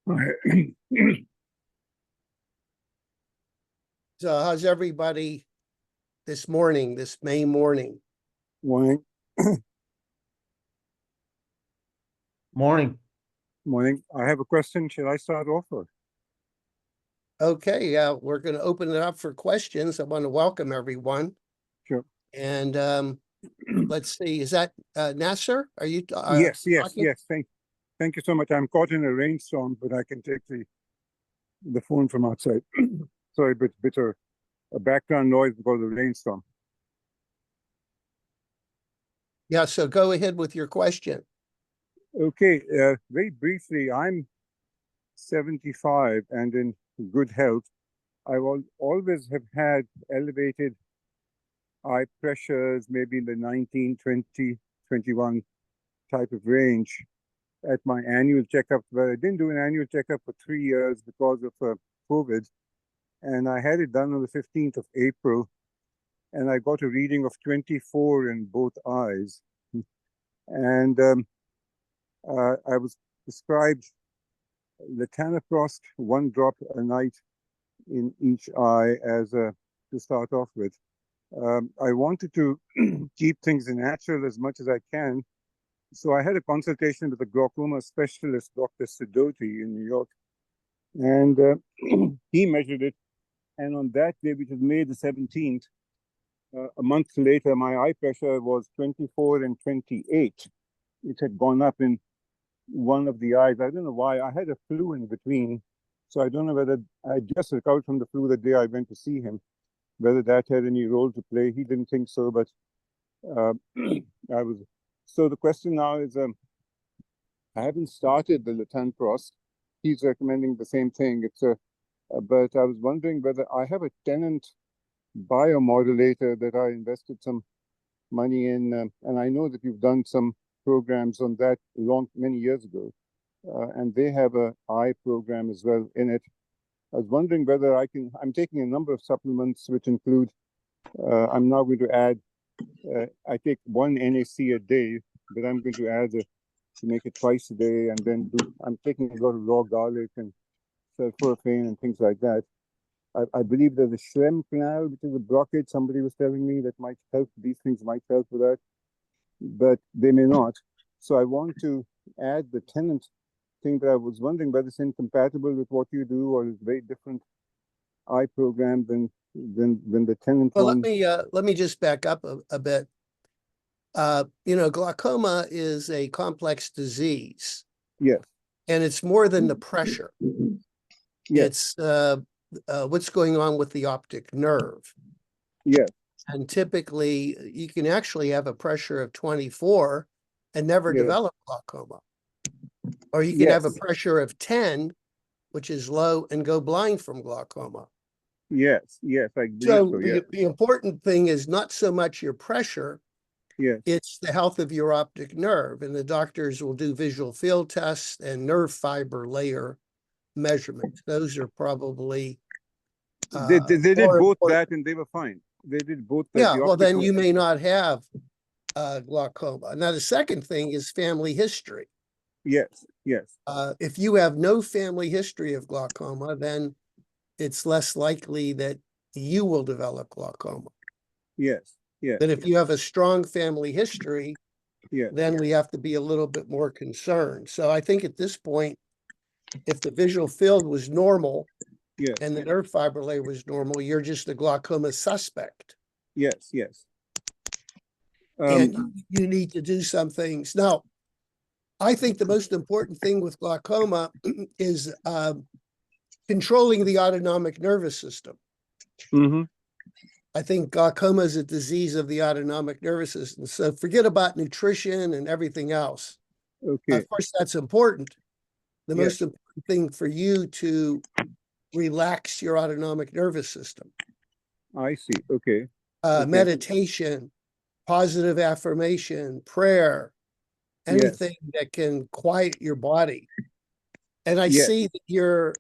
So how's everybody this morning, this May morning? Morning. Morning. Morning. I have a question. Should I start off? Or? Okay, we're going to open it up for questions. I want to welcome everyone. Sure. And let's see, is that Nasser? Are you Yes. talking? Yes. Thank you so much. I'm caught in a rainstorm, but I can take the phone from outside. Sorry, bit of a background noise because of the rainstorm. Yeah, so go ahead with your question. Okay, very briefly, I'm 75 and in good health. I will always have had elevated eye pressures, maybe in the 19, 20, 21 type of range at my annual checkup. But I didn't do an annual checkup for 3 years because of COVID. And I had it done on the 15th of April. And I got a reading of 24 in both eyes. And I was prescribed latanoprost, 1 drop a night in each eye to start off with. I wanted to keep things natural as much as I can. So I had a consultation with a glaucoma specialist, Dr. Sidoti in New York. And he measured it. And on that day, which was May the 17th, a month later, my eye pressure was 24 and 28. It had gone up in one of the eyes. I don't know why. I had a flu in between. So I don't know whether I just recovered from the flu the day I went to see him, whether that had any role to play. He didn't think so, but I was. So the question now is, I haven't started the latanoprost. He's recommending the same thing. But I was wondering whether I have a tenant biomodulator that I invested some money in, and I know that you've done some programs on that many years ago, and they have a eye program as well in it. I was wondering whether I'm taking a number of supplements which include, I'm now going to add, I take 1 NAC a day, but I'm going to add to make it twice a day, and then I'm taking a lot of raw garlic and sulforaphane and things like that. I believe there's a Schlem canal, which is a blockage. Somebody was telling me that might help. These things might help with that, but they may not. So I want to add the tenant thing, but I was wondering whether it's incompatible with what you do, or it's very different eye program than the tenant one. Let me just back up a bit. Glaucoma is a complex disease. Yes. And it's more than the pressure. Yes. It's what's going on with the optic nerve. Yes. And typically, you can actually have a pressure of 24 and never develop glaucoma. Or you can have a pressure of 10, which is low, and go blind from glaucoma. Yes, I agree. So the important thing is not so much your pressure, it's the health of your optic nerve. And the doctors will do visual field tests and nerve fiber layer measurements. Those are probably they did both important. that and they were fine. They did both that. Yeah, well, then you may not have glaucoma. Now, the second thing is family history. Yes. If you have no family history of glaucoma, then it's less likely that you will develop glaucoma. Yes. But if you have a strong family history, then we have to be a little bit more concerned. So I think at this point, if the visual field was normal and the nerve fiber layer was normal, you're just a glaucoma suspect. Yes. And you need to do some things. Now, I think the most important thing with glaucoma is controlling the autonomic nervous system. Mm-hmm. I think glaucoma is a disease of the autonomic nervous system. So forget about nutrition and everything else. Okay. Of course, that's important. The most important thing for you to relax your autonomic nervous system. I see. Okay. Meditation, positive affirmation, prayer, anything that can quiet your body. And I see that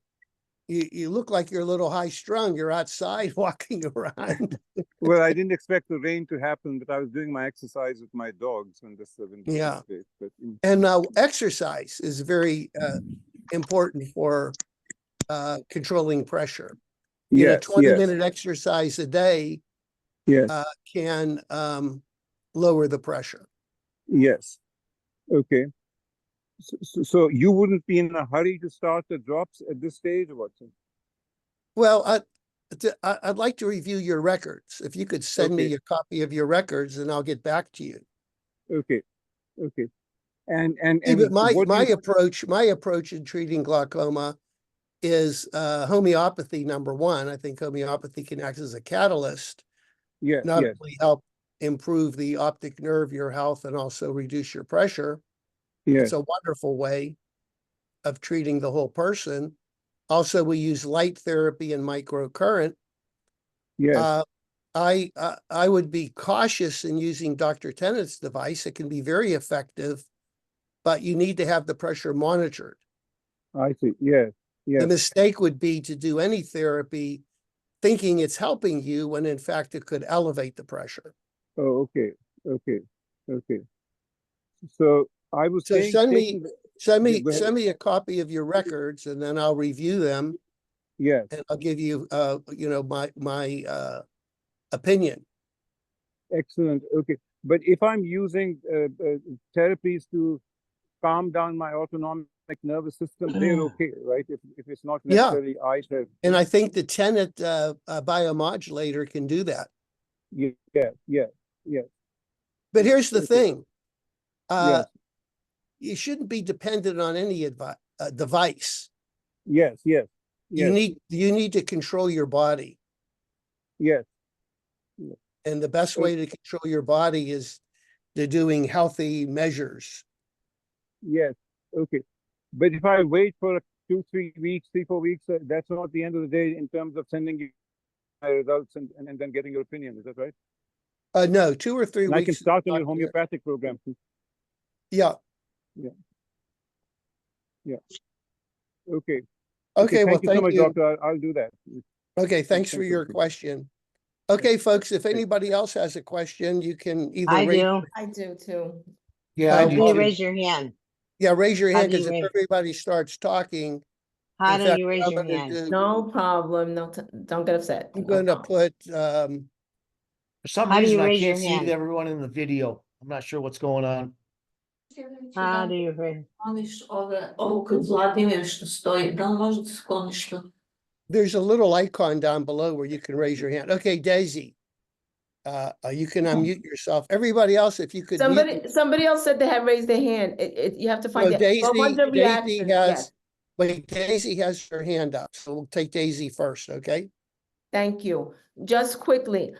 you look like you're a little high strung. You're outside walking around. Well, I didn't expect the rain to happen, but I was doing my exercise with my dogs when this And now exercise is very important for controlling pressure. You know, 20-minute exercise a day can lower the pressure. Yes. Okay. So you wouldn't be in a hurry to start the drops at this stage, or what? Well, I'd like to review your records. If you could send me a copy of your records, and I'll get back to you. Okay. Okay. And but my approach in treating glaucoma is homeopathy, number one. I think homeopathy can act as a catalyst, not only help improve the optic nerve, your health, and also reduce your pressure. It's a wonderful way of treating the whole person. Also, we use light therapy and microcurrent. I would be cautious in using Dr. Tennant's device. It can be very effective, but you need to have the pressure monitored. I see. Yes. The mistake would be to do any therapy thinking it's helping you when in fact it could elevate the pressure. Oh, okay. Okay. Okay. So I was saying, send me a copy of your records, and then I'll review them. Yes. And I'll give you my opinion. Excellent. Okay. But if I'm using therapies to calm down my autonomic nervous system, they're okay, right? If it's not necessarily eye therapy. And I think the Tenet biomodulator can do that. Yeah. But here's the thing. You shouldn't be dependent on any device. Yes. You need to control your body. Yes. And the best way to control your body is to doing healthy measures. Yes. Okay. But if I wait for 3, 4 weeks, that's not the end of the day in terms of sending you my results and then getting your opinion. Is that right? No, 2 or 3 weeks. I can start on your homeopathic program. Yeah. Okay. Okay. Well, thank you so much, doctor. I'll do that. Okay. Thanks for your question. Okay, folks, if anybody else has a question, you can either I do too. Yeah, I do Can you too. raise your hand? Yeah, raise your How hand, do you because if everybody starts talking. How in do fact, you raise what your I'm gonna hand? do, No problem. No, don't get upset. I'm No going to problem. put, For some How do reason, you I raise your can't see hand? everyone in the video. I'm not sure what's going on. How do you raise? there's a little icon down below where you can raise your hand. Okay, Daisy. You can unmute yourself. Everybody else, if you could. Somebody else said they had raised their hand. You have to find No, it. Daisy has her hand up, so we'll take Daisy first, okay? Thank you. Just quickly,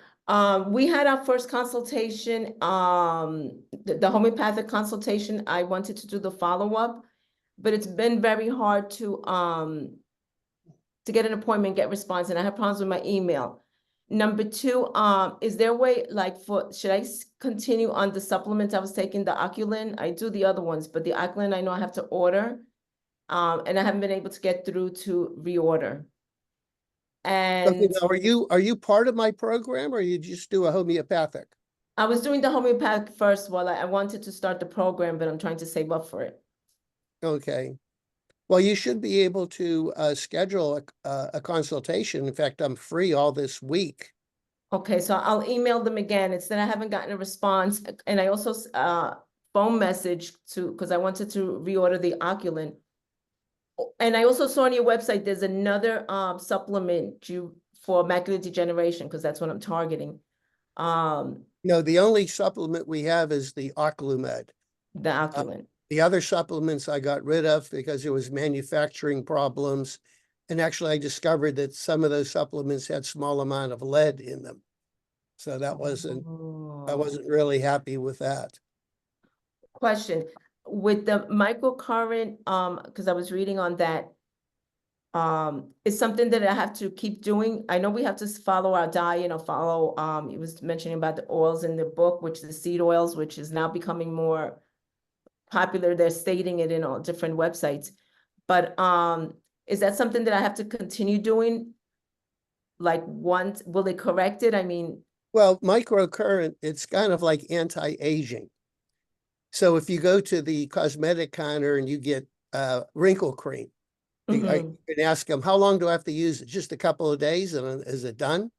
we had our first consultation, the homeopathic consultation. I wanted to do the follow-up, but it's been very hard to get an appointment, get response, and I have problems with my email. Number 2, is there a way, like, should I continue on the supplements I was taking, the Oculin? I do the other ones, but the Oculin I know I have to order, and I haven't been able to get through to reorder. And Okay, now are you part of my program, or you just do a homeopathic? I was doing the homeopathic first while I wanted to start the program, but I'm trying to save up for it. Okay. Well, you should be able to schedule a consultation. In fact, I'm free all this week. Okay, so I'll email them again. It's that I haven't gotten a response, and I also phone message because I wanted to reorder the Oculin. And I also saw on your website there's another supplement for macular degeneration, because that's what I'm targeting. No, the only supplement we have is the Oclumed. The Oculin. The other supplements I got rid of because there was manufacturing problems. And actually I discovered that some of those supplements had small amount of lead in them. So I wasn't really happy with that. Question, with the microcurrent, because I was reading on that, is something that I have to keep doing. I know we have to follow our diet or follow, it was mentioning about the oils in the book, which is the seed oils, which is now becoming more popular. They're stating it in all different websites, but is that something that I have to continue doing? Like, once, will it correct it? I mean, well, microcurrent, it's kind of like anti-aging. So if you go to the cosmetic counter and you get wrinkle cream, I Mhm. can ask them, how long do I have to use it? Just a couple of days and is it done?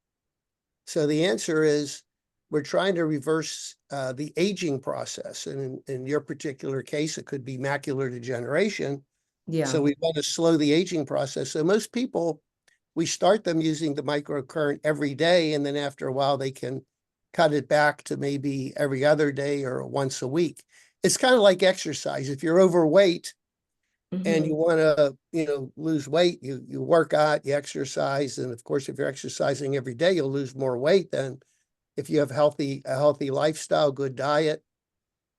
So the answer is we're trying to reverse the aging process. And in your particular case, it could be macular degeneration. Yeah. So we want to slow the aging process. So most people, we start them using the microcurrent every day, and then after a while, they can cut it back to maybe every other day or once a week. It's kind of like exercise. If you're overweight and you Mhm. want to, lose weight, you work out, you exercise, and of course, if you're exercising every day, you'll lose more weight than if you have a healthy lifestyle, good diet,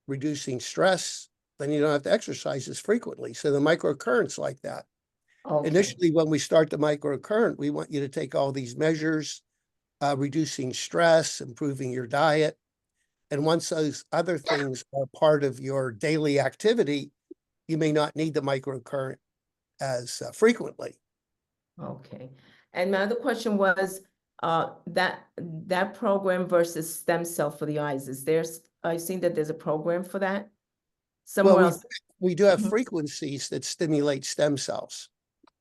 reducing stress, then you don't have to exercise as frequently. So the microcurrent's like that. Okay. Initially, when we start the microcurrent, we want you to take all these measures, reducing stress, improving your diet. And once those other things are part of your daily activity, you may not need the microcurrent as frequently. Okay. And my other question was, that program versus stem cell for the eyes, I've seen that there's a program for that somewhere Well, else. we do have Mhm. frequencies that stimulate stem cells.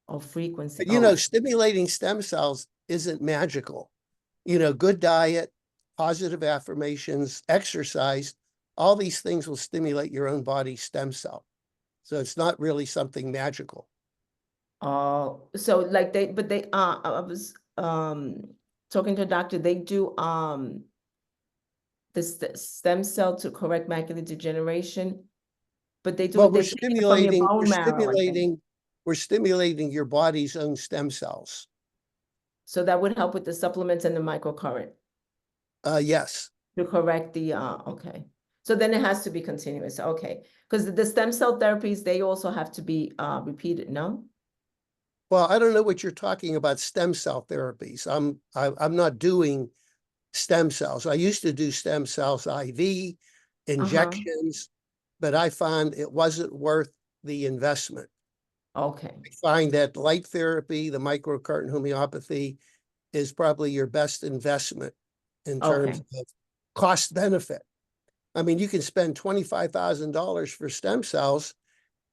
Oh, frequency. But stimulating stem cells isn't magical. Good diet, positive affirmations, exercise, all these things will stimulate your own body's stem cell. So it's not really something magical. Oh, so like I was talking to a doctor, they do the stem cell to correct macular degeneration, but they Well, take it from your bone marrow, I think. we're stimulating your body's own stem cells. So that would help with the supplements and the microcurrent Yes. to correct the okay. So then it has to be continuous, okay. Because the stem cell therapies, they also have to be repeated, no? Well, I don't know what you're talking about, stem cell therapies. I'm not doing stem cells. I used to do stem cells IV, injections, but I found it wasn't worth the investment. Okay. I find that light therapy, the microcurrent homeopathy, is probably your best investment in terms Okay. of cost benefit. I mean, you can spend $25,000 for stem cells,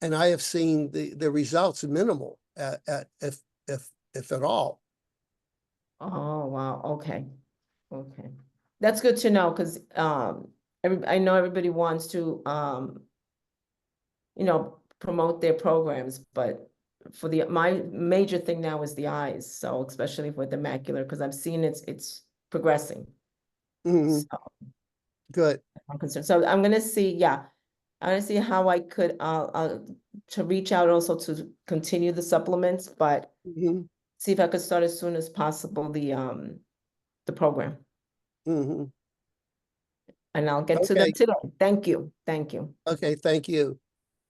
and I have seen the results minimal, if at all. Oh, wow, okay. Okay. That's good to know, because I know everybody wants to promote their programs, but for my major thing now is the eyes. So especially with the macular, because I've seen it's progressing. Mhm. So Good. I'm concerned. So I'm gonna see, yeah. I'm gonna see how I could to reach out also to continue the supplements, but Mhm. see if I could start as soon as possible the program. Mhm. And I'll get to Okay. them today. Thank you. Thank you. Okay, thank you.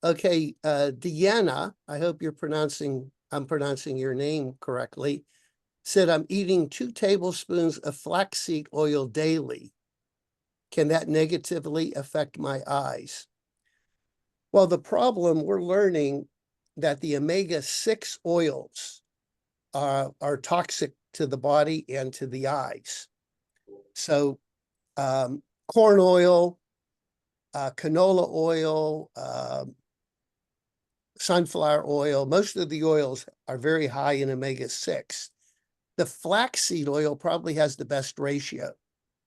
Okay, Deanna, I hope I'm pronouncing your name correctly, said, I'm eating 2 tablespoons of flaxseed oil daily. Can that negatively affect my eyes? Well, the problem, we're learning that the omega-6 oils are toxic to the body and to the eyes. So corn oil, canola oil, sunflower oil, most of the oils are very high in omega-6. The flaxseed oil probably has the best ratio,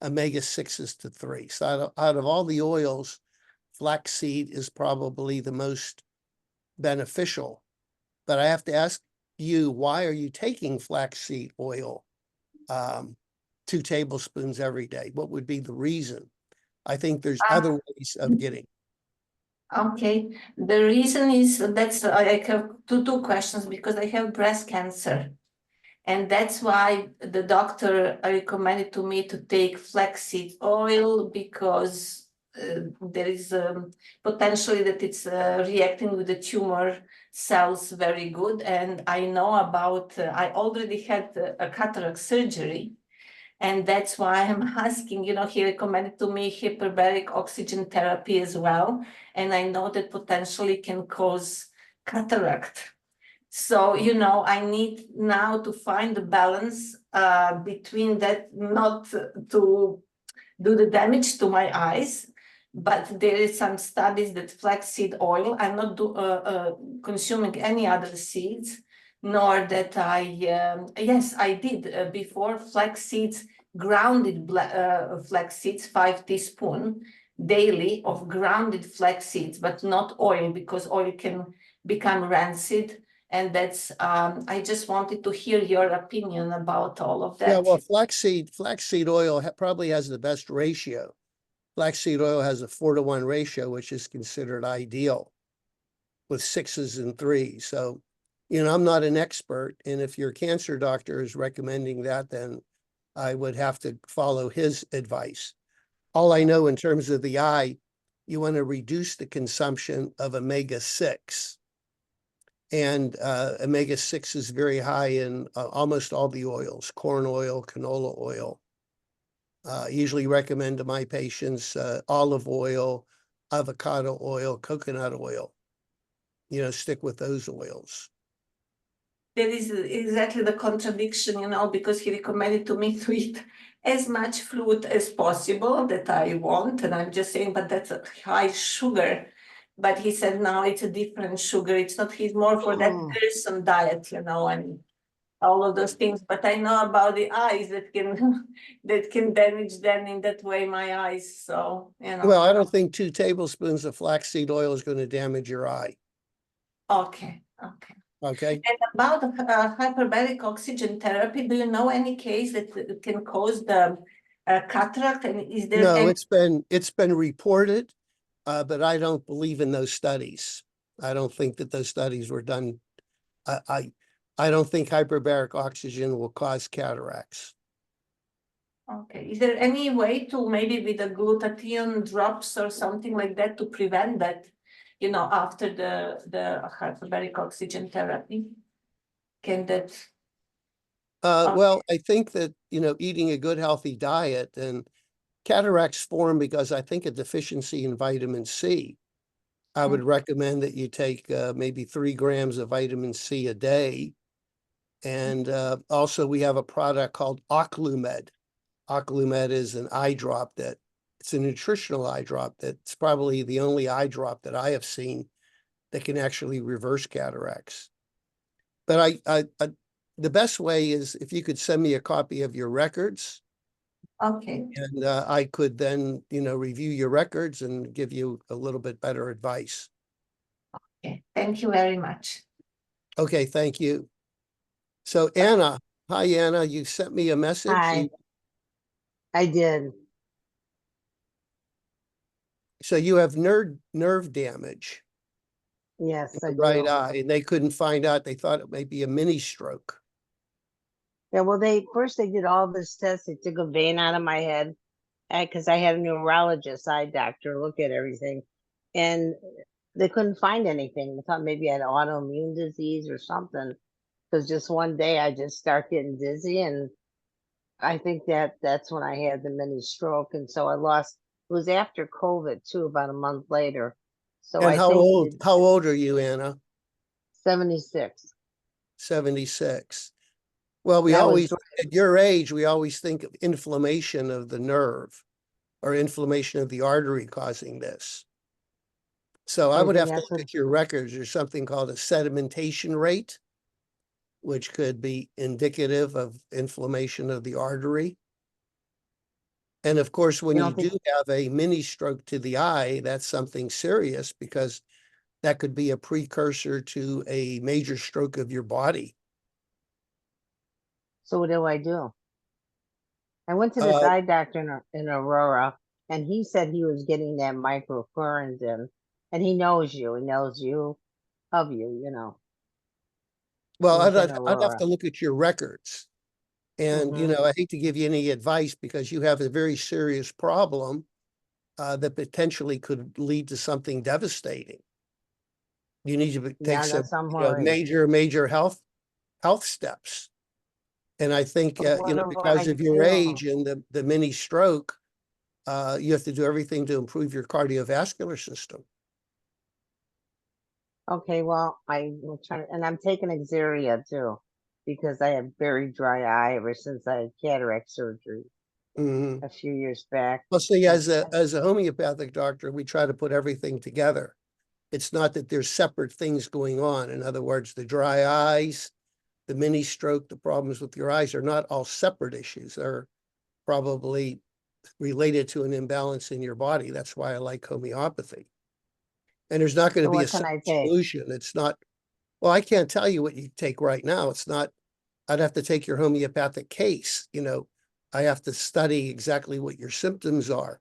omega-6s to 3. So out of all the oils, flaxseed is probably the most beneficial. But I have to ask you, why are you taking flaxseed oil 2 tablespoons every day? What would be the reason? I think there's other ways of getting. Okay, the reason is I have two questions, because I have breast cancer, and that's why the doctor recommended to me to take flaxseed oil, because there is potentially that it's reacting with the tumor cells very good. And I know about I already had a cataract surgery, and that's why I'm asking. He recommended to me hyperbaric oxygen therapy as well. And I know that potentially can cause cataract. So, I need now to find the balance between that, not to do the damage to my eyes, but there is some studies that flaxseed oil, I'm not consuming any other seeds, nor that yes, I did before flax seeds, grounded flax seeds, 5 teaspoons daily of grounded flax seeds, but not oil, because oil can become rancid. And that's, I just wanted to hear your opinion about all of that. Yeah, well, flaxseed oil probably has the best ratio. Flaxseed oil has a 4-to-1 ratio, which is considered ideal with 6s and 3s. So, I'm not an expert. And if your cancer doctor is recommending that, then I would have to follow his advice. All I know in terms of the eye, you want to reduce the consumption of omega-6. And omega-6 is very high in almost all the oils, corn oil, canola oil. Usually recommend to my patients olive oil, avocado oil, coconut oil. Stick with those oils. That is exactly the contradiction, because he recommended to me to eat as much fruit as possible that I want. And I'm just saying, but that's a high sugar. But he said, no, it's a different sugar. It's not, he's more for that person diet, and all of those things. But I know about the eyes that can damage them in that way, my eyes. So, Well, I don't think 2 tablespoons of flaxseed oil is going to damage your eye. Okay. Okay. And about hyperbaric oxygen therapy, do you know any case that can cause the cataract? And is there No, any... it's been reported, but I don't believe in those studies. I don't think that those studies were done. I don't think hyperbaric oxygen will cause cataracts. Okay. Is there any way to maybe with the glutathione drops or something like that to prevent that, after the hyperbaric oxygen therapy? Can that... Well, I think that, eating a good, healthy diet, and cataracts form because I think a deficiency in vitamin C. I would recommend that you take maybe 3 grams of vitamin C a day. And also we have a product called Oclumed. Oclumed is an eye drop it's a nutritional eye drop that's probably the only eye drop that I have seen that can actually reverse cataracts. But the best way is if you could send me a copy of your records. Okay. And I could then, review your records and give you a little bit better advice. Okay. Thank you very much. Okay, thank you. So Anna, hi Anna, you sent me a message. Hi. I did. So you have nerve damage. Yes, I in the do. right eye, and they couldn't find out. They thought it might be a mini stroke. Yeah, well, they did all this tests. They took a vein out of my head because I had a neurologist, eye doctor, look at everything, and they couldn't find anything. They thought maybe I had autoimmune disease or something. Because just one day I just start getting dizzy, and I think that's when I had the mini stroke, and so I lost. It was after COVID too, about a month later. So And I how think old are you, Anna? 76. 76. Well, we That was always, at your age, we always think of inflammation of the nerve or inflammation of the artery causing this. So I would have to look at your records. There's something called a sedimentation rate, which could be indicative of inflammation of the artery. And of course, when you do have a mini stroke to the eye, that's something serious because that could be a precursor to a major stroke of your body. So what do I do? I went to this eye doctor in Aurora, and he said he was getting that microcurrent in, and he knows you. He knows you of you. Well, I'd have to look at your records. And, I hate to give you any advice because you have a very serious problem that potentially could lead to something devastating. You need to take some major health steps. And I think, because of your age and the mini stroke, you have to do everything to improve your cardiovascular system. Okay, well, I will try, and I'm taking Xeria too, because I have very dry eye ever since I had cataract surgery. Mhm. a few years back. Well, see, as a homeopathic doctor, we try to put everything together. It's not that there's separate things going on. In other words, the dry eyes, the mini stroke, the problems with your eyes are not all separate issues. They're probably related to an imbalance in your body. That's why I like homeopathy. And there's not going to So be a what can I simple take? solution. It's not, well, I can't tell you what you take right now. It's not, I'd have to take your homeopathic case. You know, I have to study exactly what your symptoms are.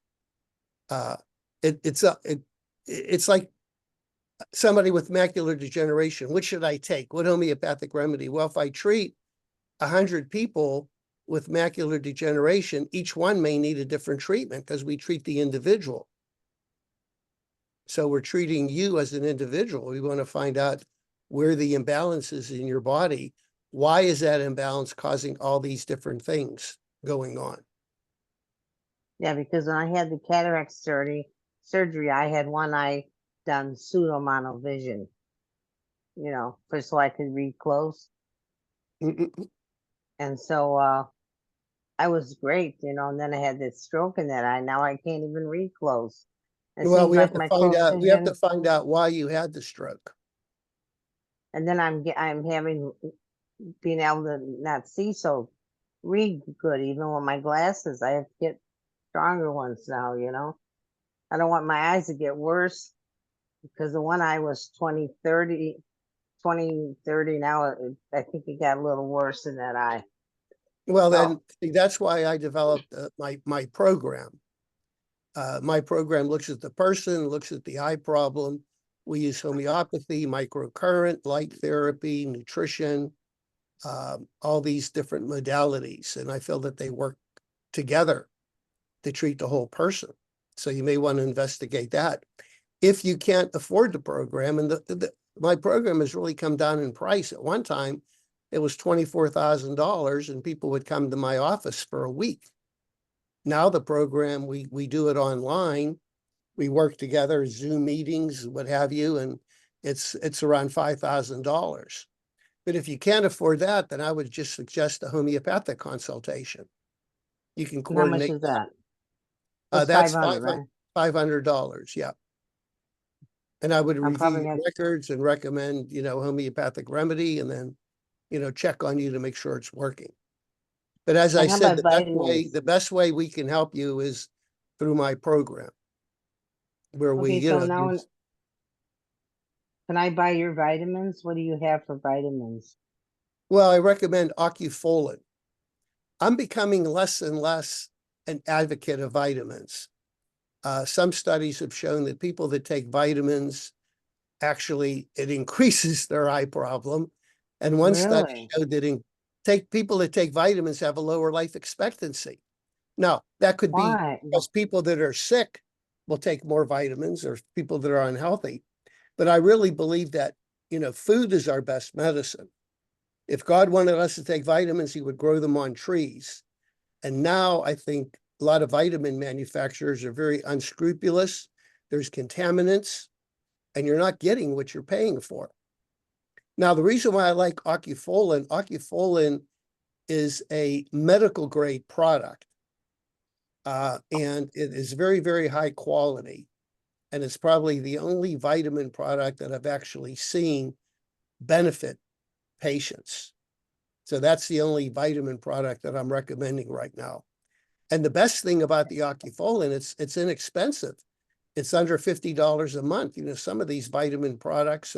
It's like somebody with macular degeneration. What should I take? What homeopathic remedy? Well, if I treat 100 people with macular degeneration, each one may need a different treatment because we treat the individual. So we're treating you as an individual. We want to find out where the imbalance is in your body. Why is that imbalance causing all these different things going on? Yeah, because when I had the cataract surgery, I had one eye done pseudo monovision, you know, for so I could read close. And so I was great, you know, and then I had this stroke in that eye. Now I can't even read close. It Well, seems we have like to my find close out. We have to vision, find out why you had the stroke. and then I'm having being able to not see so read good even with my glasses. I have to get stronger ones now, you know. I don't want my eyes to get worse because the one eye was 20/30. Now I think it got a little worse in that eye. Well, So- then see, that's why I developed my program. My program looks at the person, looks at the eye problem. We use homeopathy, microcurrent, light therapy, nutrition, all these different modalities. And I feel that they work together to treat the whole person. So you may want to investigate that. If you can't afford the program, and my program has really come down in price. At one time, it was $24,000 and people would come to my office for a week. Now the program, we do it online. We work together, Zoom meetings, what have you, and it's around $5,000. But if you can't afford that, then I would just suggest a homeopathic consultation. You can How much coordinate is that? that. That's That's 500, right? $500, yeah. And I would I'm review probably your gonna, records and recommend, homeopathic remedy, and then, check on you to make sure it's working. But as I and how said, about vitamins? the best way we can help you is through my program, where we, Okay, so now can I buy your vitamins? What do you have for vitamins? well, I recommend Ocufolin. I'm becoming less and less an advocate of vitamins. Some studies have shown that people that take vitamins, actually, it increases their eye problem. And one study Really? showed that people that take vitamins have a lower life expectancy. Now, that could be Why? because people that are sick will take more vitamins, or people that are unhealthy. But I really believe that, food is our best medicine. If God wanted us to take vitamins, he would grow them on trees. And now I think a lot of vitamin manufacturers are very unscrupulous. There's contaminants, and you're not getting what you're paying for. Now, the reason why I like Ocufolin is a medical grade product. And it is very, very high quality. And it's probably the only vitamin product that I've actually seen benefit patients. So that's the only vitamin product that I'm recommending right now. And the best thing about the Ocufolin, it's inexpensive. It's under $50 a month. Some of these vitamin products,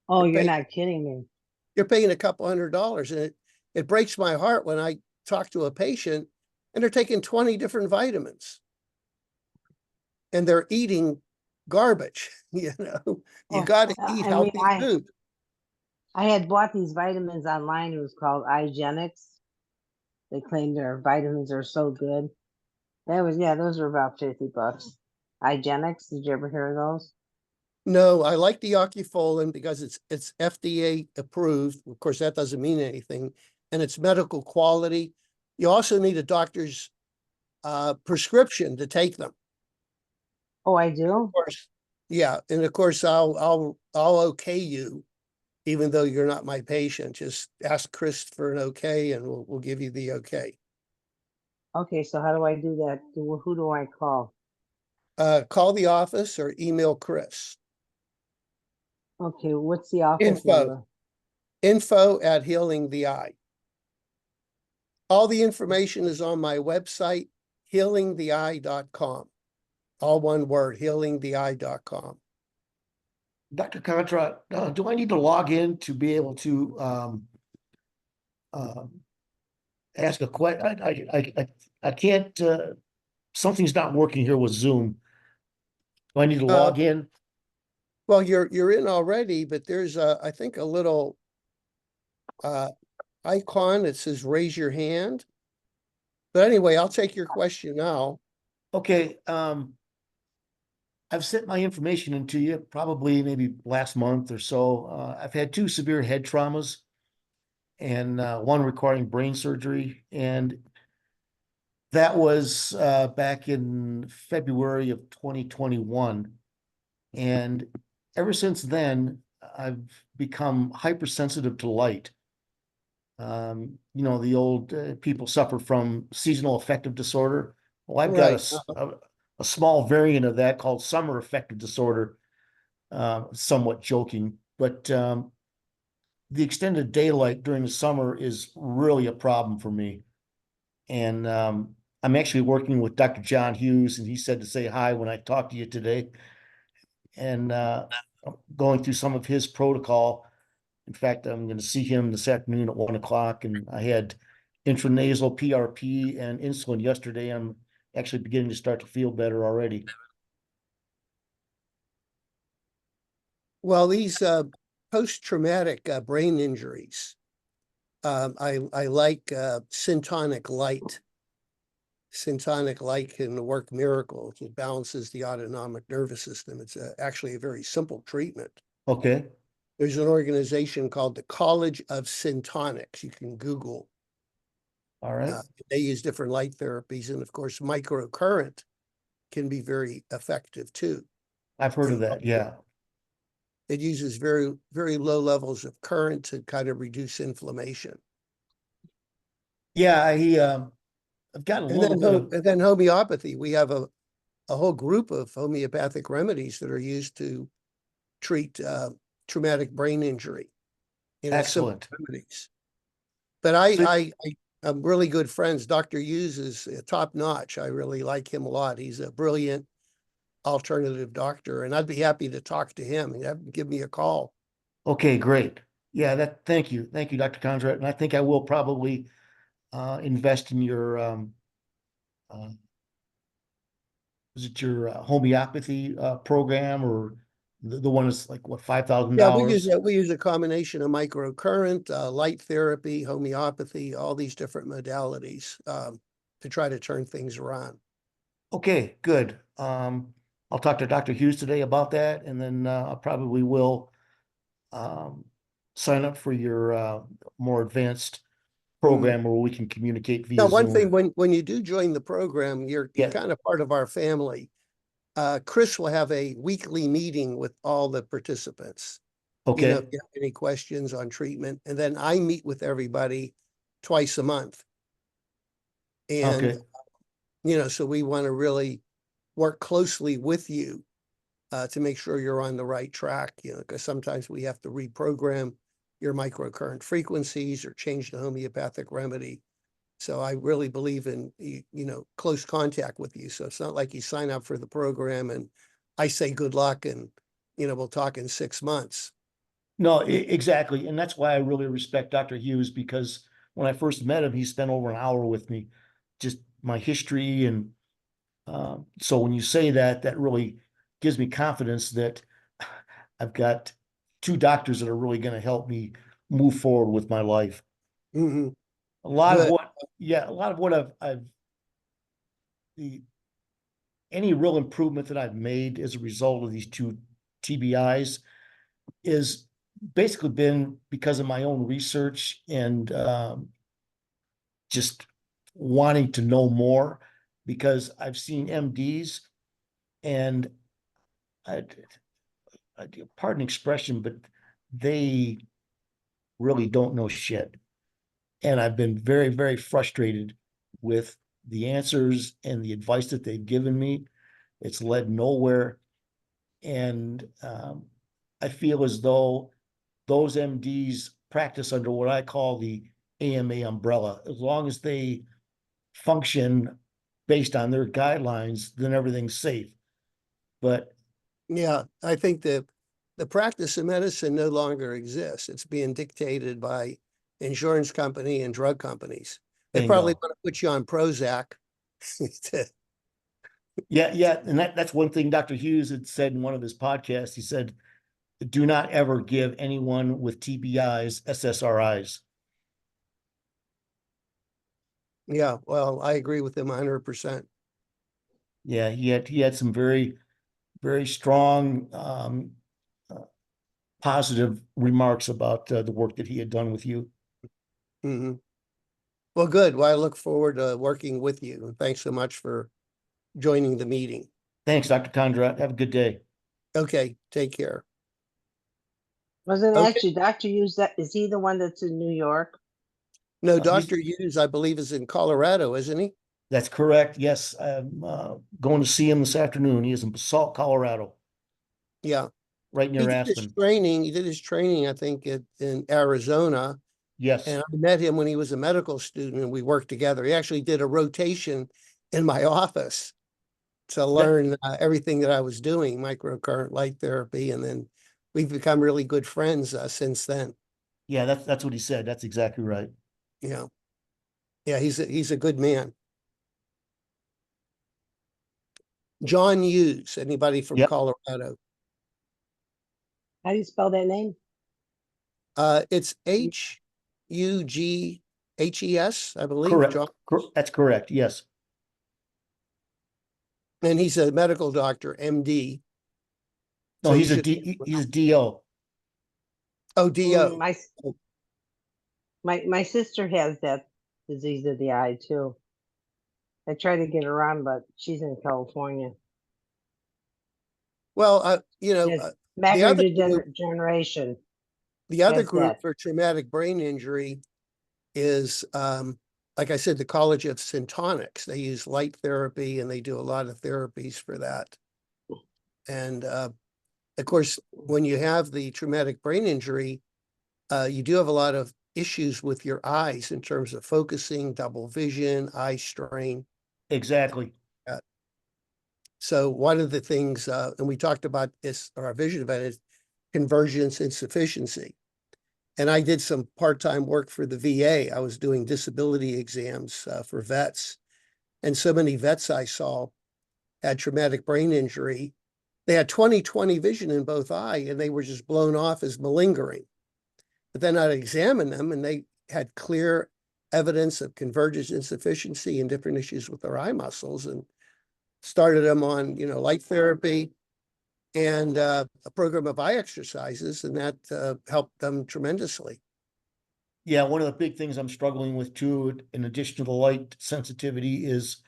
Oh, you're you're not kidding me. paying a couple $100s, and it breaks my heart when I talk to a patient and they're taking 20 different vitamins and they're eating garbage. You Oh, got to eat I mean, healthy food. I had bought these vitamins online. It was called iGenics. They claim their vitamins are so good. Those were about $50. iGenics, did you ever hear of those? No, I like the Ocufolin because it's FDA approved. Of course, that doesn't mean anything, and it's medical quality. You also need a doctor's prescription to take them. Oh, I do? Of course, yeah, and of course I'll okay you, even though you're not my patient. Just ask Chris for an okay, and we'll give you the okay. Okay, so how do I do that? Who do I call? Call the office or email Chris. Okay, what's the office Info. number? Info at Healing the Eye. All the information is on my website, healingtheeye.com. All one word, healingtheeye.com. Dr. Kondrot, do I need to log in to be able to ask a question? I can't, something's not working here with Zoom. Do I need to log in? Well, you're in already, but there's I think a little icon that says raise your hand. But anyway, I'll take your question now. Okay, I've sent my information into you probably maybe last month or so. I've had 2 severe head traumas and one requiring brain surgery. And that was back in February of 2021. And ever since then, I've become hypersensitive to light. You know, the old people suffer from seasonal affective disorder. Well, I've got a small variant of that called summer affective disorder, somewhat joking, but the extended daylight during the summer is really a problem for me. And I'm actually working with Dr. John Hughes, and he said to say hi when I talk to you today. And going through some of his protocol. In fact, I'm going to see him this afternoon at 1 o'clock, and I had intranasal PRP and insulin yesterday. I'm actually beginning to start to feel better already. Well, these post-traumatic brain injuries, I like syntonic light. Syntonic light can work miracles. It balances the autonomic nervous system. It's actually a very simple treatment. Okay. There's an organization called the College of Syntonics. You can Google. All right. They use different light therapies. And of course, microcurrent can be very effective too. I've heard of that. Yeah. It uses very, very low levels of current to kind of reduce inflammation. Yeah, I've got a little bit of. And then homeopathy. We have a whole group of homeopathic remedies that are used to treat traumatic brain injury. Excellent remedies. But I'm really good friends. Dr. Hughes is top notch. I really like him a lot. He's a brilliant alternative doctor, and I'd be happy to talk to him and have him give me a call. Okay, great. Yeah, thank you, Dr. Kondrot. And I think I will probably invest in your is it your homeopathy program, or the one that's like what, $5,000? Yeah, we use a combination of microcurrent, light therapy, homeopathy, all these different modalities to try to turn things around. Okay, good. I'll talk to Dr. Hughes today about that, and then I probably will sign up for your more advanced program where we can communicate via Now, one Zoom. thing, when you do join the program, you're kind of part of our family. Chris will have a weekly meeting with all the participants. Okay. If you have any questions on treatment, and then I meet with everybody twice a month. And, so we want to really work closely with you to make sure you're on the right track, because sometimes we have to reprogram your microcurrent frequencies or change the homeopathic remedy. So I really believe in, close contact with you. So it's not like you sign up for the program and I say good luck and, we'll talk in 6 months. No, exactly. And that's why I really respect Dr. Hughes, because when I first met him, he spent over an hour with me, just my history. And so when you say that, that really gives me confidence that I've got 2 doctors that are really going to help me move forward with my life. Mm-hmm. A lot of what any real improvement that I've made as a result of these 2 TBIs is basically been because of my own research and just wanting to know more, because I've seen MDs and pardon the expression, but they really don't know shit. And I've been very, very frustrated with the answers and the advice that they've given me, it's led nowhere. And I feel as though those MDs practice under what I call the AMA umbrella. As long as they function based on their guidelines, then everything's safe. But yeah, I think the practice of medicine no longer exists. It's being dictated by insurance company and drug companies. They bingo. probably want to put you on Prozac. Yeah, and that's one thing Dr. Hughes had said in one of his podcasts. He said, do not ever give anyone with TBIs SSRIs. Yeah, well, I agree with him 100%. Yeah, he had some very, very strong positive remarks about the work that he had done with you. Mm-hmm. Well, good. Well, I look forward to working with you. And thanks so much for joining the meeting. Thanks, Dr. Kondrot. Have a good day. Okay, take care. Wasn't Okay. actually Dr. Hughes, that is he the one that's in New York? No, he's- Dr. Hughes, I believe, is in Colorado, isn't he? That's correct. Yes, I'm going to see him this afternoon. He is in Basalt, Colorado, Yeah. right He near did his Aspen. training. He did his training, I think, in Arizona. Yes. And I met him when he was a medical student and we worked together. He actually did a rotation in my office to learn everything that I was doing, microcurrent light therapy. And then we've become really good friends since then. Yeah, that's what he said. That's exactly right. Yeah. Yeah, he's a good man. John Hughes, anybody from Yep. Colorado? How do you spell that name? It's Hughes, I believe. Correct. John. That's correct. Yes. And he's a medical doctor, MD. No, So he's you a should- he's a DO. Oh, DO. My sister has that disease of the eye too. I try to get her on, but she's in California. Well, Yes, the macular other group, degeneration. the other That's group that. for traumatic brain injury is, like I said, the College of Syntonics. They use light therapy and they do a lot of therapies for that. And of course, when you have the traumatic brain injury, you do have a lot of issues with your eyes in terms of focusing, double vision, eye strain. Exactly. So one of the things, and we talked about this, or our vision about it, is convergence insufficiency. And I did some part-time work for the VA. I was doing disability exams for vets. And so many vets I saw had traumatic brain injury. They had 20/20 vision in both eye, and they were just blown off as malingering. But then I'd examine them, and they had clear evidence of convergence insufficiency and different issues with their eye muscles, and started them on, light therapy and a program of eye exercises, and that helped them tremendously. Yeah, one of the big things I'm struggling with too, in addition to the light sensitivity, is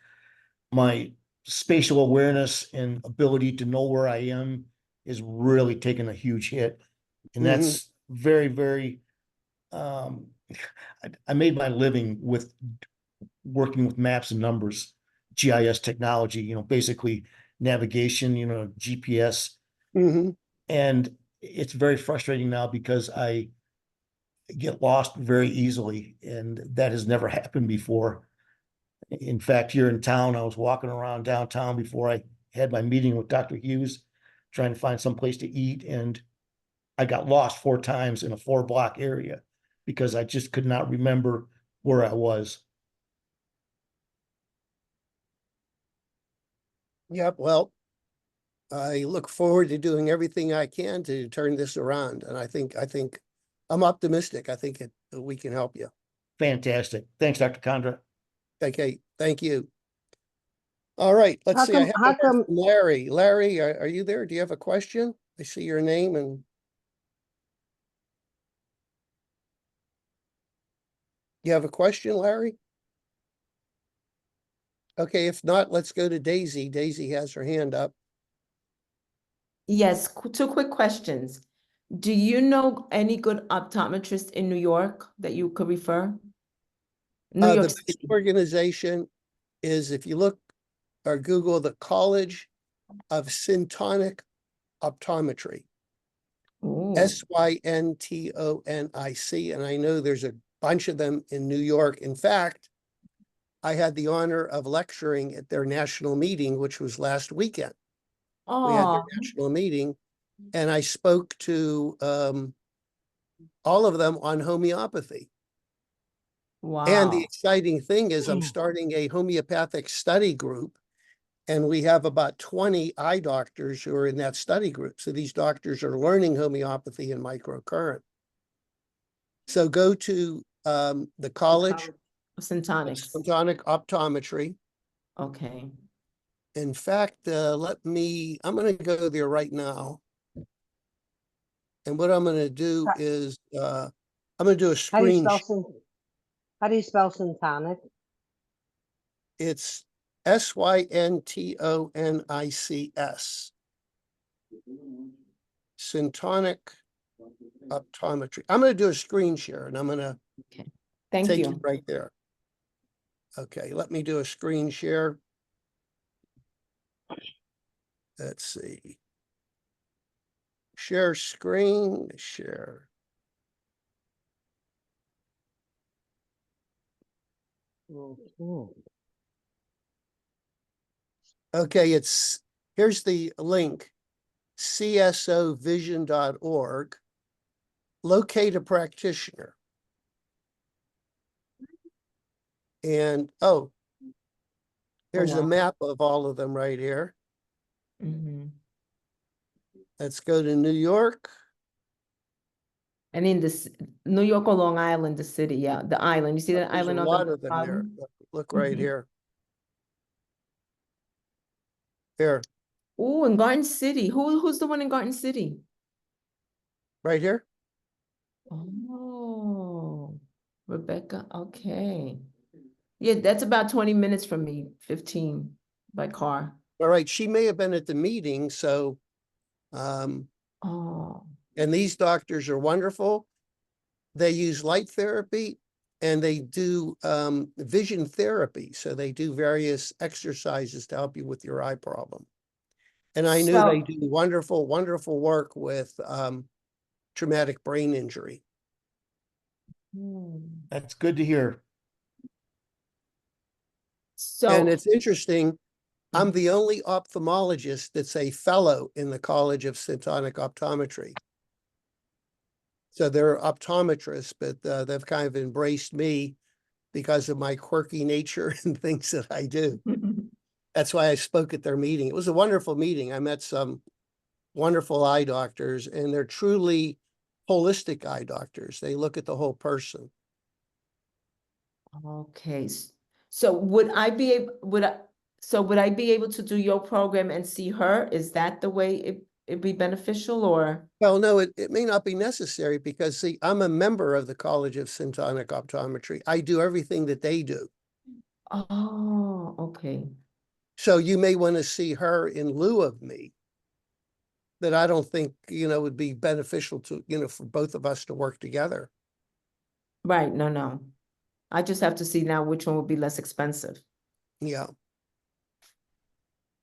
my spatial awareness and ability to know where I am is really taking a huge hit. And that's very, very, I made my living with working with maps and numbers, GIS technology, basically navigation, GPS. And it's very frustrating now because I get lost very easily, and that has never happened before. In fact, here in town, I was walking around downtown before I had my meeting with Dr. Hughes, trying to find some place to eat, and I got lost 4 times in a 4-block area because I just could not remember where I was. Yep. Well, I look forward to doing everything I can to turn this around. And I think I'm optimistic. I think we can help you. Fantastic. Thanks, Dr. Kondrot. Okay. Thank you. All right. Let's see. I have How come Larry. Larry, are you there? Do you have a question? I see your name and. You have a question, Larry? Okay, if not, let's go to Daisy. Daisy has her hand up. Yes, 2 quick questions. Do you know any good optometrist in New York that you could refer? New York The City. organization is if you look or Google the College of Syntonic Optometry, Ooh. Syntonic, and I know there's a bunch of them in New York. In fact, I had the honor of lecturing at their national meeting, which was last weekend. We had their Oh, national meeting, and I spoke to all of them on homeopathy. And the wow. exciting thing is I'm starting a homeopathic study group, and we have about 20 eye doctors who are in that study group. So these doctors are learning homeopathy and microcurrent. So go to the College of Syntonics. Syntonic Optometry. Okay. In fact, I'm going to go there right now. And what I'm going to do is I'm going to do a How do you screen. how do you spell syntonic? It's Syntonics. Syntonic Optometry. I'm going to do a screen share, and I'm going to Thank take you. you right there. Okay, let me do a screen share. Let's see. Share screen, share. Okay, here's the link, csovision.org. Locate a practitioner. And here's a wow. map of all of them right here. Mm-hmm. Let's go to New York. And in this New York or Long Island, the city, yeah, the island. You see that There's island a on lot the of them there. bottom? Look right Mhm. here. Here, Oh, in Garden City. Who's the one in Garden City? right here. Oh, Rebecca. Okay. Yeah, that's about 20 minutes from me, 15 by car. All right, she may have been at the meeting, so Oh, and these doctors are wonderful. They use light therapy and they do vision therapy. So they do various exercises to help you with your eye problem. And I knew they so do wonderful, wonderful work with traumatic brain injury. That's good to hear. And so it's interesting, I'm the only ophthalmologist that's a fellow in the College of Syntonic Optometry. So they're optometrists, but they've kind of embraced me because of my quirky nature and things that I do. That's why I spoke at their meeting. It was a wonderful meeting. I met some wonderful eye doctors, and they're truly holistic eye doctors. They look at the whole person. okay. So would I be able would I be able to do your program and see her? Is that the way it'd be beneficial, or? Well, no, it may not be necessary because, see, I'm a member of the College of Syntonic Optometry. I do everything that they do. Oh, okay. So you may want to see her in lieu of me. That I don't think, would be beneficial to, for both of us to work together. Right, no. I just have to see now which one would be less expensive. Yeah.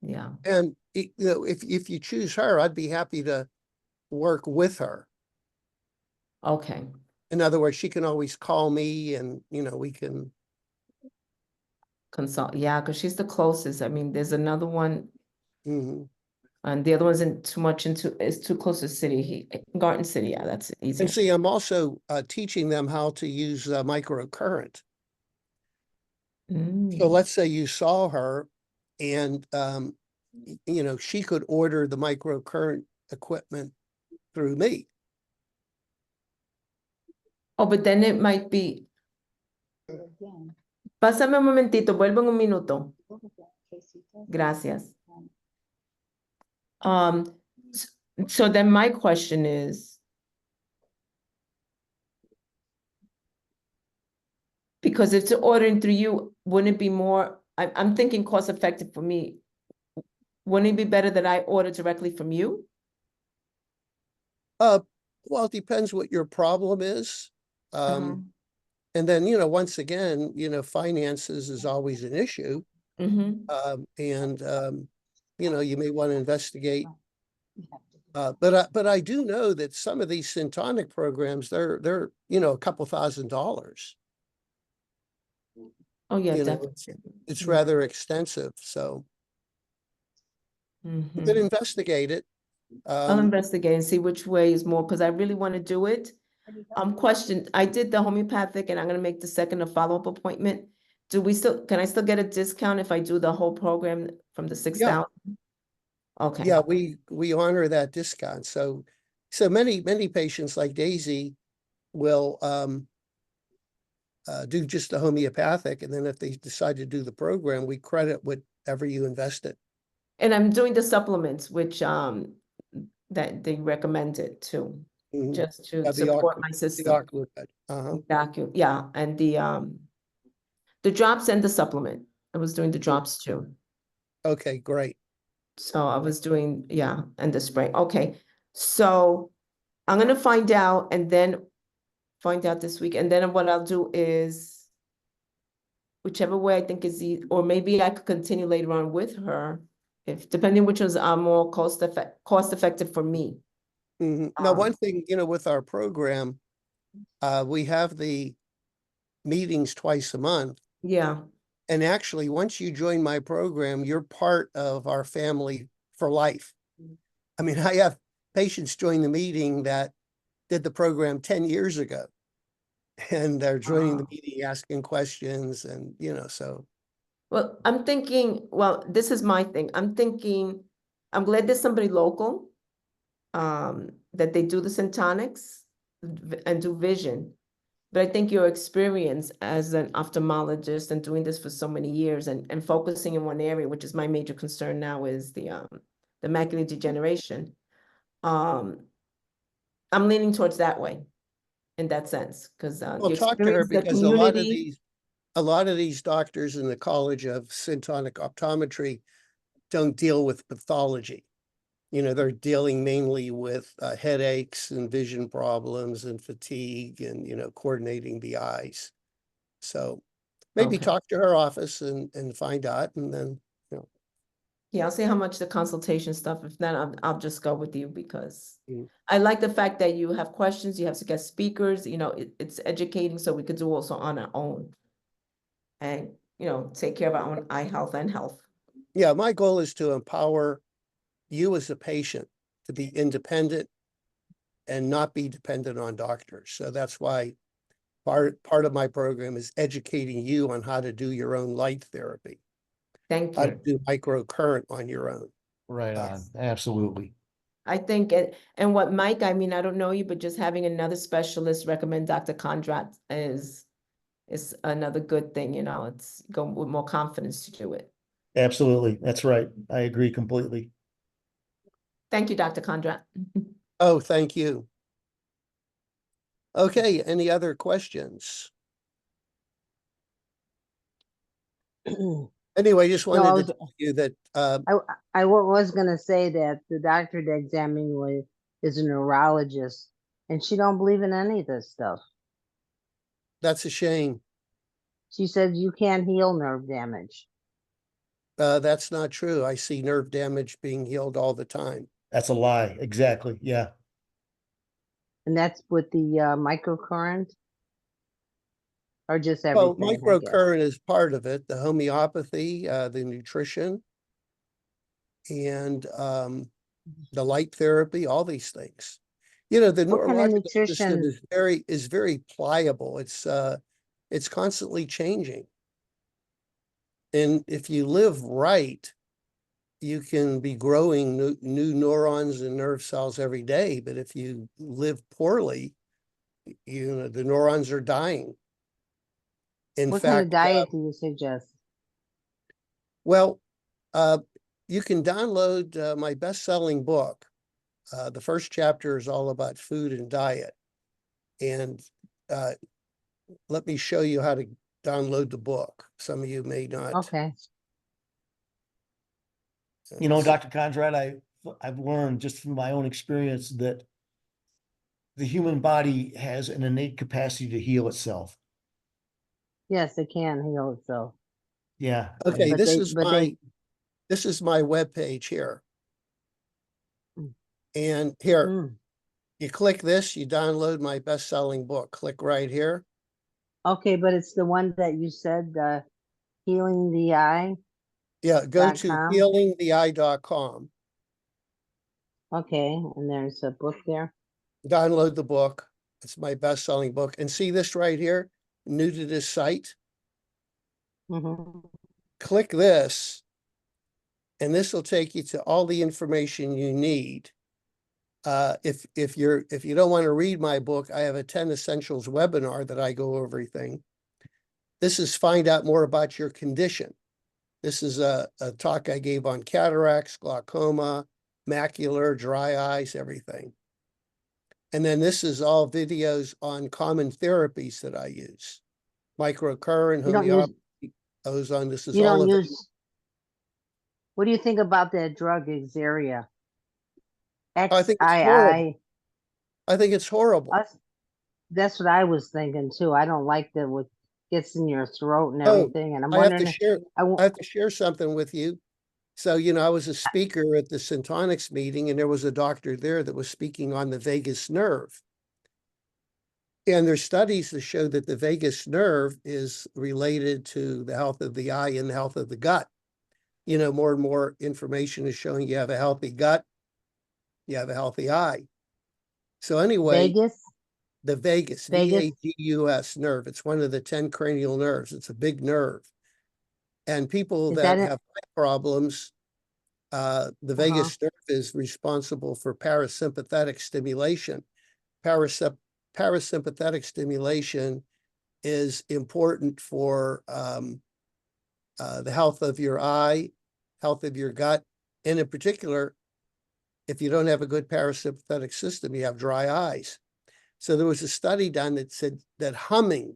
Yeah. And, if you choose her, I'd be happy to work with her. Okay. In other words, she can always call me and, we can. Consult, yeah, because she's the closest. I mean, there's another one, Mhm. and the other one's it's too close to city. Garden City, yeah, that's easier. And see, I'm also teaching them how to use microcurrent. So let's say you saw her and, she could order the microcurrent equipment through me. Oh, but then it might be. Pásame un momentito, vuelvo en un minuto. Gracias. So then my question is, because if it's ordering through you, wouldn't it be more, I'm thinking cost effective for me. Wouldn't it be better that I order directly from you? Well, it depends what your problem is. And then, once again, finances is always an issue. And you may want to investigate. But I do know that some of these syntonic programs, they're a couple $1,000s. Oh, yeah, You know, definitely. it's rather extensive. So you could investigate it. I'll investigate and see which way is more, because I really want to do it. Question, I did the homeopathic and I'm gonna make the second a follow-up appointment. Can I still get a discount if I do the whole program from the 6,000? Okay. Yeah, we honor that discount. So many patients like Daisy will do just the homeopathic, and then if they decide to do the program, we credit whatever you invested. And I'm doing the supplements, which that they recommended too, just to support my system. Yeah, and the drops and the supplement. I was doing the drops too. Okay, great. So I was doing, and the spray. Okay, so I'm gonna find out this week, and then what I'll do is whichever way I think is easy, or maybe I could continue later on with her, if depending which ones are more cost effective for me. Now, one thing, with our program, we have the meetings twice a month. Yeah. And actually, once you join my program, you're part of our family for life. I mean, I have patients join the meeting that did the program 10 years ago. And they're joining the meeting, asking questions, and, so. Well, I'm thinking, this is my thing. I'm thinking, I'm glad there's somebody local, that they do the syntonics and do vision. But I think your experience as an ophthalmologist and doing this for so many years and focusing in one area, which is my major concern now, is the macular degeneration. I'm leaning towards that way, in that sense, because Well, talk to her, because a lot of these doctors in the College of Syntonic Optometry don't deal with pathology. They're dealing mainly with headaches and vision problems and fatigue and, coordinating the eyes. So maybe talk to her office and find out, and then, Yeah, I'll see how much the consultation stuff. If not, I'll just go with you, because I like the fact that you have questions, you have to get speakers, it's educating, so we could do also on our own. And, take care of our own eye health and health. Yeah, my goal is to empower you as a patient to be independent and not be dependent on doctors. So that's why part of my program is educating you on how to do your own light therapy. Thank How to you. do microcurrent on your own. Right on. Absolutely. I think, and what Mike, I mean, I don't know you, but just having another specialist recommend Dr. Kondrot is another good thing, it's going with more confidence to do it. Absolutely. That's right. I agree completely. Thank you, Dr. Kondrot. Oh, thank you. Okay, any other questions? Anyway, just wanted to tell you that I was gonna say that the doctor that examined me is a neurologist, and she don't believe in any of this stuff. That's a shame. She said you can't heal nerve damage. That's not true. I see nerve damage being healed all the time. That's a lie. Exactly. Yeah. And that's with the microcurrent, or just everything? Well, microcurrent is part of it. The homeopathy, the nutrition, and the light therapy, all these things. The neurological system is very pliable. It's constantly changing. And if you live right, you can be growing new neurons and nerve cells every day. But if you live poorly, the neurons are dying. What kind of diet do you suggest? Well, you can download my best-selling book. The first chapter is all about food and diet. And let me show you how to download the book. Some of you may not. Okay. Dr. Kondrot, I've learned just from my own experience that the human body has an innate capacity to heal itself. Yes, it can heal itself. Yeah. Okay, But this they- is but my they- this is my webpage here. And here, Mm. you click this, you download my best-selling book. Click right here. Okay, but it's the one that you said, healing the eye. Yeah, go to .com. healingtheeye.com. Okay, and there's a book there. Download the book. It's my best-selling book. And see this right here, new to this site. Mm-hmm. Click this, and this will take you to all the information you need. If you don't want to read my book, I have a 10 Essentials webinar that I go over everything. This is find out more about your condition. This is a talk I gave on cataracts, glaucoma, macular, dry eyes, everything. And then this is all videos on common therapies that I use. Microcurrent, You don't use, homeopathy, ozone, this is you all don't of it. use, what do you think about that drug Xeria? I think it's horrible. XII. I think it's horrible. That's what I was thinking too. I don't like that what gets in your throat and Oh, everything. And I'm I have to wondering, share. I won't, I have to share something with you. So, I was a speaker at the Syntonics meeting, and there was a doctor there that was speaking on the vagus nerve. And there's studies that show that the vagus nerve is related to the health of the eye and the health of the gut. More and more information is showing you have a healthy gut, you have a healthy eye. So anyway, Vegas? the vagus, Vagus? VAGUS nerve, it's one of the 10 cranial nerves. It's a big nerve. And people Is that that it? have eye problems, the vagus nerve is responsible for parasympathetic stimulation. Parasympathetic stimulation is important for the health of your eye, health of your gut, and in particular, if you don't have a good parasympathetic system, you have dry eyes. So there was a study done that said that humming,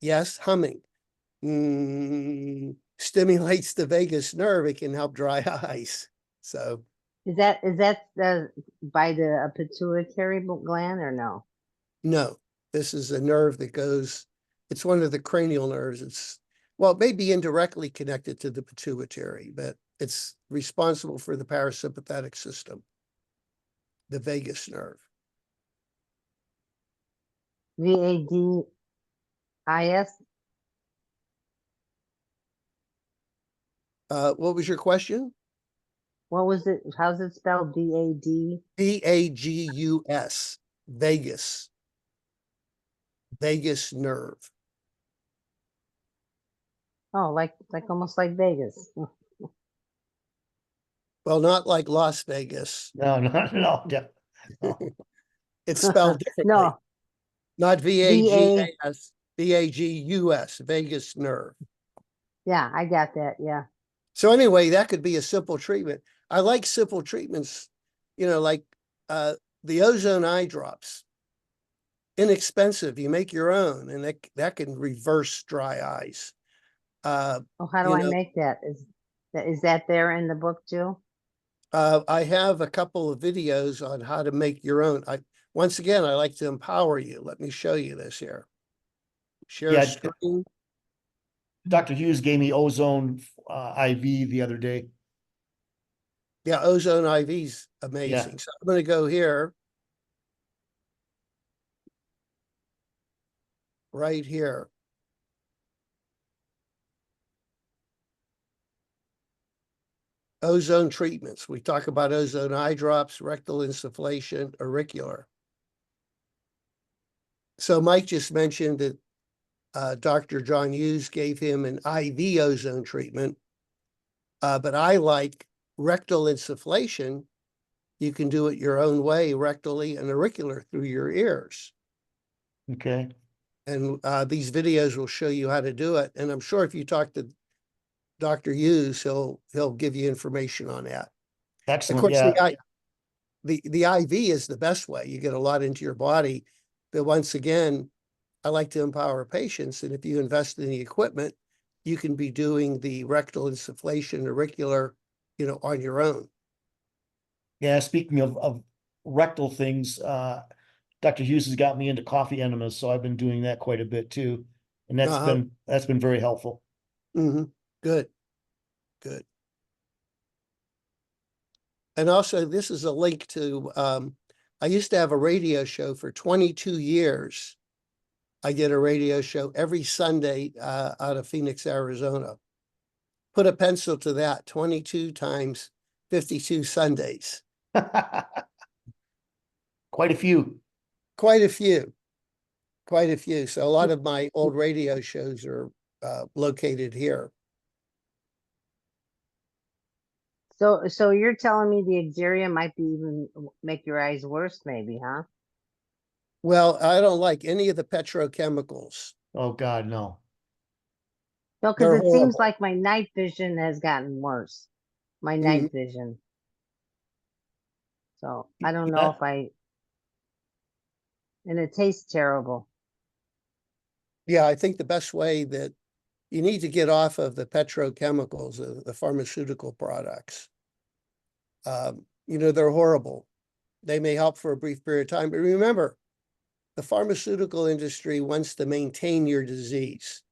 yes, humming, stimulates the vagus nerve. It can help dry eyes. So Is that by the pituitary gland or no? no, this is a nerve that goes, it's one of the cranial nerves. It may be indirectly connected to the pituitary, but it's responsible for the parasympathetic system, the vagus nerve. VADIS? What was your question? What was it? How's it spelled? VAD? VAGUS, vagus, vagus nerve. Oh, like almost like Vegas. Well, not like Las Vegas. No. Yeah. No. It's spelled differently. No, Not VAGAS, VAGUS, vagus nerve. yeah, I got that. Yeah. So anyway, that could be a simple treatment. I like simple treatments, like the ozone eye drops. Inexpensive. You make your own, and that can reverse dry eyes. Oh, how do I make that? Is that there in the book too? I have a couple of videos on how to make your own. Once again, I like to empower you. Let me show you this here. Share screen. Dr. Hughes gave me ozone IV the other day. Yeah, ozone IV's amazing. Yeah. So I'm going to go here. Right here. Ozone treatments. We talk about ozone eye drops, rectal insufflation, auricular. So Mike just mentioned that Dr. John Hughes gave him an IV ozone treatment, but I like rectal insufflation. You can do it your own way, rectally and auricular through your ears. Okay. And these videos will show you how to do it. And I'm sure if you talk to Dr. Hughes, he'll give you information on that. Excellent. Of course, Yeah. the IV is the best way. You get a lot into your body. But once again, I like to empower patients. And if you invest in the equipment, you can be doing the rectal insufflation, auricular, on your own. Yeah. Speaking of rectal things, Dr. Hughes has got me into coffee enemas, so I've been doing that quite a bit too. And that's been very helpful. Good, good. And also, this is a link to, I used to have a radio show for 22 years. I did a radio show every Sunday out of Phoenix, Arizona. Put a pencil to that, 22 times 52 Sundays. Quite a few. Quite a few. Quite a few. So a lot of my old radio shows are located here. So you're telling me the eczema might be even make your eyes worse, maybe, huh? Well, I don't like any of the petrochemicals. Oh, God, no. No, because They're it seems horrible. like my night vision has gotten worse. My night vision. So I don't know if and it tastes terrible. Yeah, I think the best way that you need to get off of the petrochemicals, the pharmaceutical products. You know, they're horrible. They may help for a brief period of time, but remember, the pharmaceutical industry wants to maintain your disease.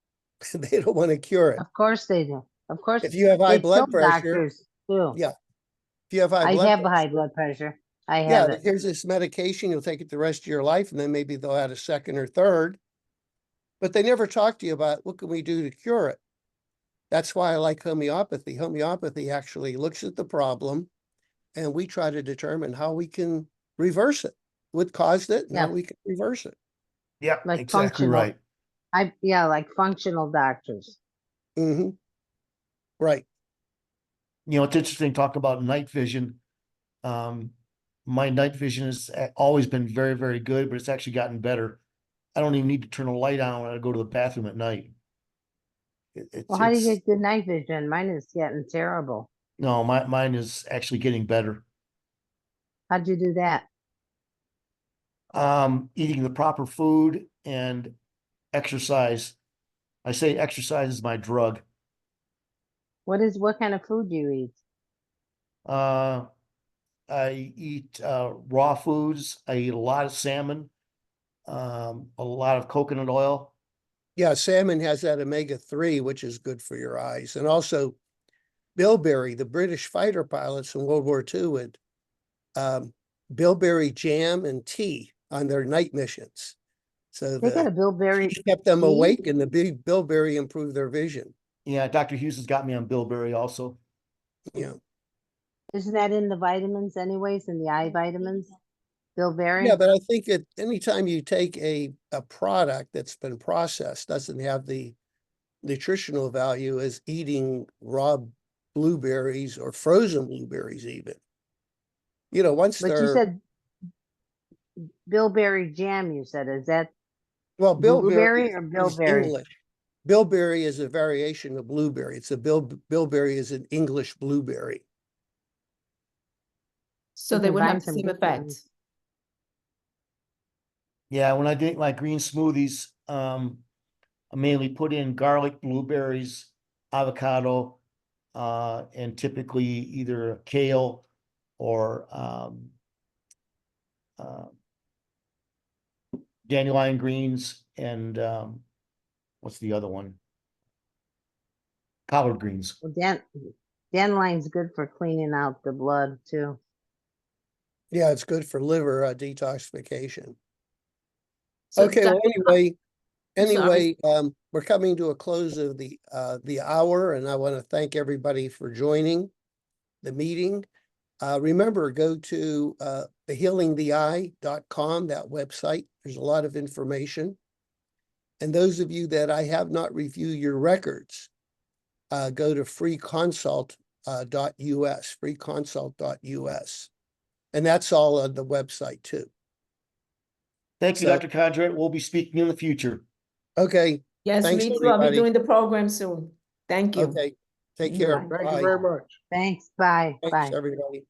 They don't want to cure it. Of course they do. Of course. If you have high They blood kill pressure, doctors too. yeah. If you have high I blood have pressure, high blood pressure. I yeah, have it. here's this medication, you'll take it the rest of your life, and then maybe they'll add a second or third. But they never talk to you about what can we do to cure it. That's why I like homeopathy. Homeopathy actually looks at the problem, and we try to determine how we can reverse it, what caused it, and how we can reverse it. Yeah, Like exactly functional. right. Like functional doctors. Right. You know, it's interesting talking about night vision. My night vision has always been very, very good, but it's actually gotten better. I don't even need to turn a light on when I go to the bathroom at night. Well, how do you get good night vision? Mine is getting terrible. No, mine is actually getting better. How'd you do that? Eating the proper food and exercise. I say exercise is my drug. What kind of food do you eat? I eat raw foods. I eat a lot of salmon, a lot of coconut oil. Yeah, salmon has that omega-3, which is good for your eyes. And also bilberry, the British fighter pilots in World War II would bilberry jam and tea on their night missions. So they got a bilberry tea kept them tea? awake, and the big bilberry improved their vision. Yeah, Dr. Hughes has got me on bilberry also. Yeah. Isn't that in the vitamins anyways, in the eye vitamins? Bilberry? Yeah, but I think anytime you take a product that's been processed, doesn't have the nutritional value as eating raw blueberries or frozen blueberries even. You know, once But you said bilberry jam, you said. Is that bilberry or is bilberry? English. Bilberry is a variation of blueberry. It's bilberry is an English blueberry. So they would have the same effect. Yeah, when I drink my green smoothies, I mainly put in garlic, blueberries, avocado, and typically either kale or dandelion greens and what's the other one? Collard greens. Well, dandelion's good for cleaning out the blood too. Yeah, it's good for liver detoxification. So Okay, well, anyway, sorry. we're coming to a close of the hour, and I want to thank everybody for joining the meeting. Remember, go to thehealingtheeye.com, that website. There's a lot of information. And those of you that I have not reviewed your records, go to freeconsult.us, freeconsult.us. And that's all on the website too. Thank you, Dr. Kondrot. We'll be speaking in the future. Okay. Yes, Thanks, me too. everybody. I'll be doing the program soon. Thank you. Okay. Take care. Bye. Bye. Thank you very much. Thanks. Bye. Thanks, Bye. everybody.